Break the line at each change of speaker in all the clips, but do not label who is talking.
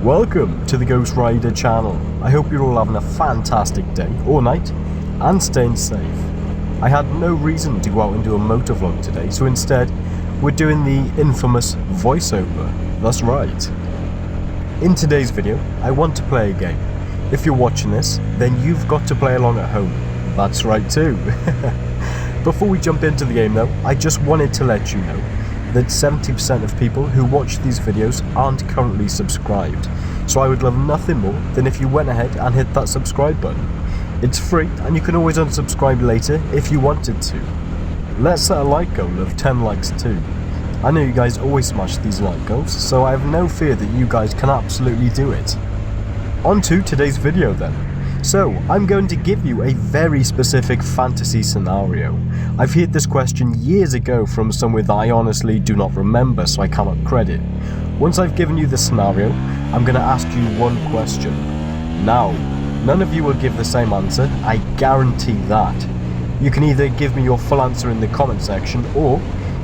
Welcome to the Ghostrider channel. I hope you're all having a fantastic day or night and staying safe. I had no reason to go out and do a motovlog today, so instead we're doing the infamous voiceover. That's right. In today's video, I want to play a game. If you're watching this, then you've got to play along at home. That's right too. Before we jump into the game though, I just wanted to let you know that 70% of people who watch these videos aren't currently subscribed. So I would love nothing more than if you went ahead and hit that subscribe button. It's free and you can always unsubscribe later if you wanted to. Let's set a like goal of 10 likes too. I know you guys always smash these like goals, so I have no fear that you guys can absolutely do it. On to today's video then. So, I'm going to give you a very specific fantasy scenario. I've heard this question years ago from somewhere that I honestly do not remember, so I cannot credit. Once I've given you the scenario, I'm going to ask you one question. Now, none of you will give the same answer, I guarantee that. You can either give me your full answer in the comment section, or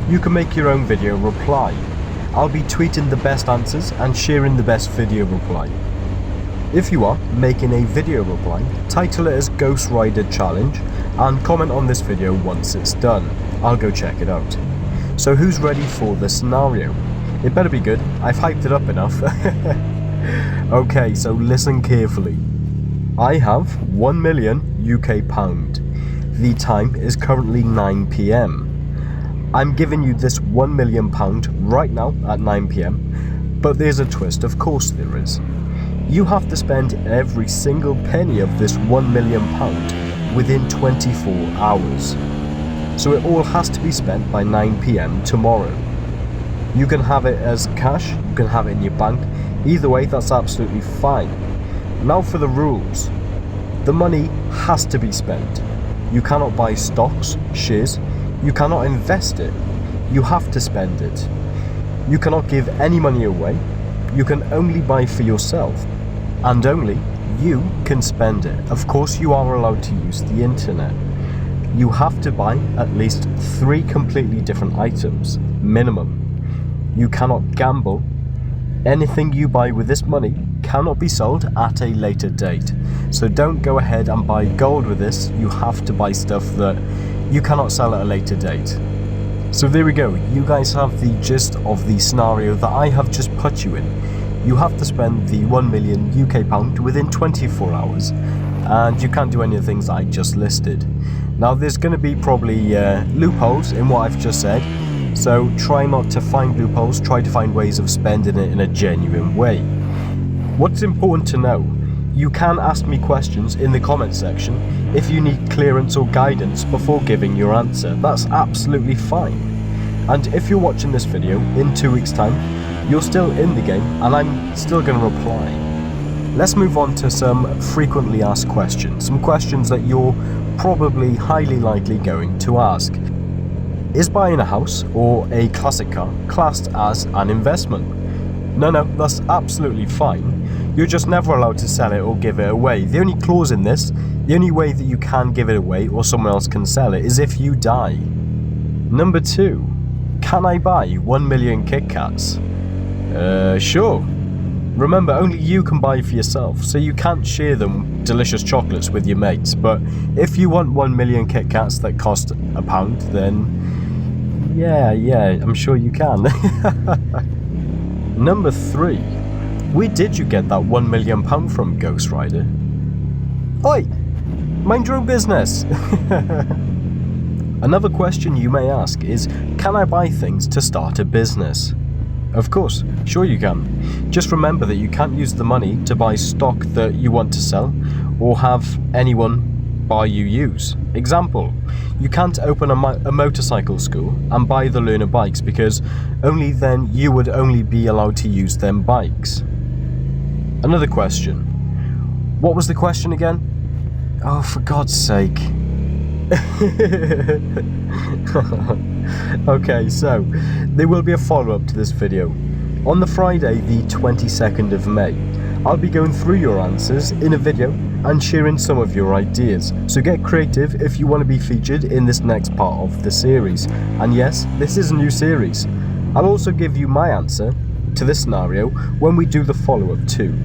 you can make your own video reply. I'll be tweeting the best answers and sharing the best video reply. If you are making a video reply, title it as Ghostrider Challenge and comment on this video once it's done. I'll go check it out. So who's ready for the scenario? It better be good, I've hyped it up enough. Okay, so listen carefully. I have 1 million UK pound. The time is currently 9 PM. I'm giving you this 1 million pound right now at 9 PM, but there's a twist, of course there is. You have to spend every single penny of this 1 million pound within 24 hours. So it all has to be spent by 9 PM tomorrow. You can have it as cash, you can have it in your bank, either way that's absolutely fine. Now for the rules. The money has to be spent. You cannot buy stocks, shares, you cannot invest it. You have to spend it. You cannot give any money away. You can only buy for yourself, and only you can spend it. Of course you are allowed to use the internet. You have to buy at least 3 completely different items, minimum. You cannot gamble. Anything you buy with this money cannot be sold at a later date. So don't go ahead and buy gold with this. You have to buy stuff that you cannot sell at a later date. So there we go, you guys have the gist of the scenario that I have just put you in. You have to spend the 1 million UK pound within 24 hours, and you can't do any of the things I just listed. Now there's going to be probably loopholes in what I've just said, so try not to find loopholes, try to find ways of spending it in a genuine way. What's important to know, you can ask me questions in the comment section if you need clearance or guidance before giving your answer. That's absolutely fine. And if you're watching this video in 2 weeks time, you're still in the game and I'm still going to reply. Let's move on to some frequently asked questions, some questions that you're probably highly likely going to ask. Is buying a house or a classic car classed as an investment? No, that's absolutely fine. You're just never allowed to sell it or give it away. The only clause in this, the only way that you can give it away or someone else can sell it is if you die. Number 2, can I buy 1 million Kit Kats? Sure. Remember, only you can buy for yourself, so you can't share them delicious chocolates with your mates. But if you want 1 million Kit Kats that cost £1, then yeah, I'm sure you can. Number 3. Where did you get that 1 million pound from, Ghostrider? Oi! Mind your own business! Another question you may ask is, can I buy things to start a business? Of course, sure you can. Just remember that you can't use the money to buy stock that you want to sell or have anyone buy you use. Example, you can't open a motorcycle school and buy the learner bikes because only then you would only be allowed to use them bikes. Another question. What was the question again? Oh, for God's sake. Okay, so there will be a follow-up to this video. On the Friday, the 22nd of May, I'll be going through your answers in a video and sharing some of your ideas. So get creative if you want to be featured in this next part of the series. And yes, this is a new series. I'll also give you my answer to this scenario when we do the follow-up too.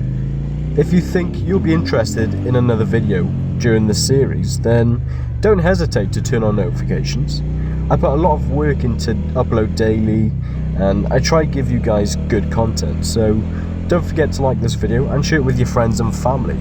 If you think you'll be interested in another video during this series, then don't hesitate to turn on notifications. I put a lot of work into upload daily, and I try to give you guys good content, so don't forget to like this video and share it with your friends and family.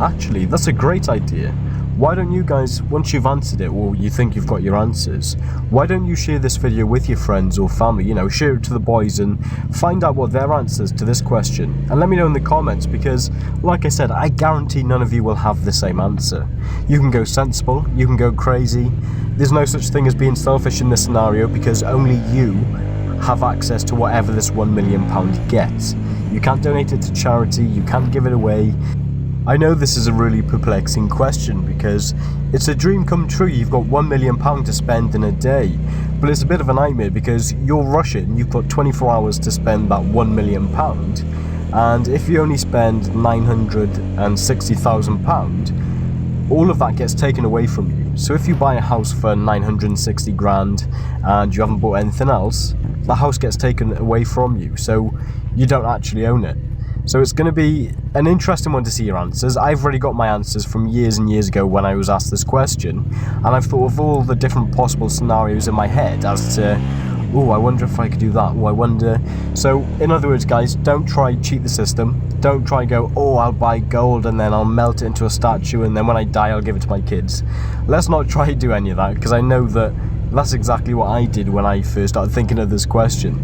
Actually, that's a great idea. Why don't you guys, once you've answered it or you think you've got your answers, why don't you share this video with your friends or family, share it to the boys and find out what their answers to this question. And let me know in the comments, because like I said, I guarantee none of you will have the same answer. You can go sensible, you can go crazy. There's no such thing as being selfish in this scenario, because only you have access to whatever this £1 million gets. You can't donate it to charity, you can't give it away. I know this is a really perplexing question, because it's a dream come true. You've got £1 million to spend in a day, but it's a bit of a nightmare because you're rushing. You've got 24 hours to spend that £1 million, and if you only spend £960,000, all of that gets taken away from you. So if you buy a house for 960 grand and you haven't bought anything else, the house gets taken away from you, so you don't actually own it. So it's going to be an interesting one to see your answers. I've already got my answers from years and years ago when I was asked this question, and I've thought of all the different possible scenarios in my head as to, oh, I wonder if I could do that, oh, I wonder. So in other words, guys, don't try cheat the system. Don't try go, oh, I'll buy gold and then I'll melt it into a statue and then when I die I'll give it to my kids. Let's not try to do any of that, because I know that that's exactly what I did when I first started thinking of this question.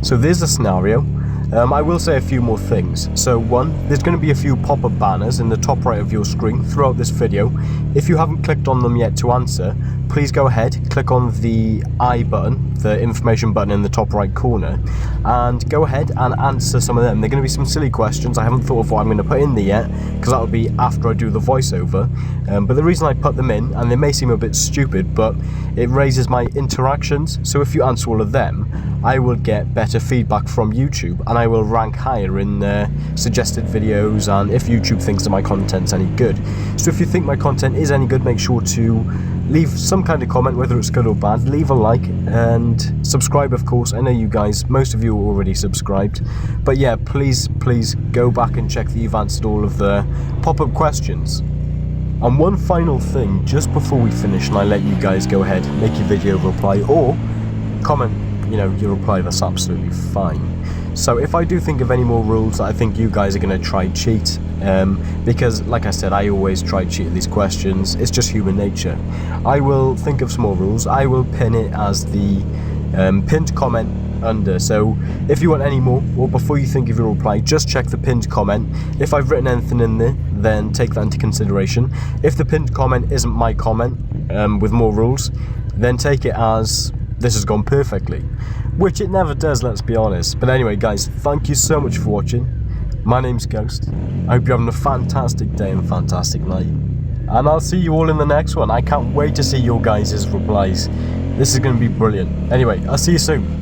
So there's a scenario. I will say a few more things. So one, there's going to be a few pop-up banners in the top right of your screen throughout this video. If you haven't clicked on them yet to answer, please go ahead, click on the I button, the information button in the top right corner, and go ahead and answer some of them. They're going to be some silly questions. I haven't thought of what I'm going to put in there yet, because that'll be after I do the voiceover. But the reason I put them in, and they may seem a bit stupid, but it raises my interactions. So if you answer all of them, I will get better feedback from YouTube, and I will rank higher in suggested videos, and if YouTube thinks that my content's any good. So if you think my content is any good, make sure to leave some kind of comment, whether it's good or bad. Leave a like and subscribe, of course. I know you guys, most of you are already subscribed, but yeah, please go back and check that you've answered all of the pop-up questions. And one final thing just before we finish, and I let you guys go ahead, make your video reply or comment your reply, that's absolutely fine. So if I do think of any more rules that I think you guys are going to try cheat, because like I said, I always try cheat these questions, it's just human nature, I will think of some more rules. I will pin it as the pinned comment under. So if you want any more, or before you think of your reply, just check the pinned comment. If I've written anything in there, then take that into consideration. If the pinned comment isn't my comment with more rules, then take it as this has gone perfectly, which it never does, let's be honest. But anyway, guys, thank you so much for watching. My name's Ghost. I hope you're having a fantastic day and fantastic night, and I'll see you all in the next one. I can't wait to see your guys' replies. This is going to be brilliant. Anyway, I'll see you soon.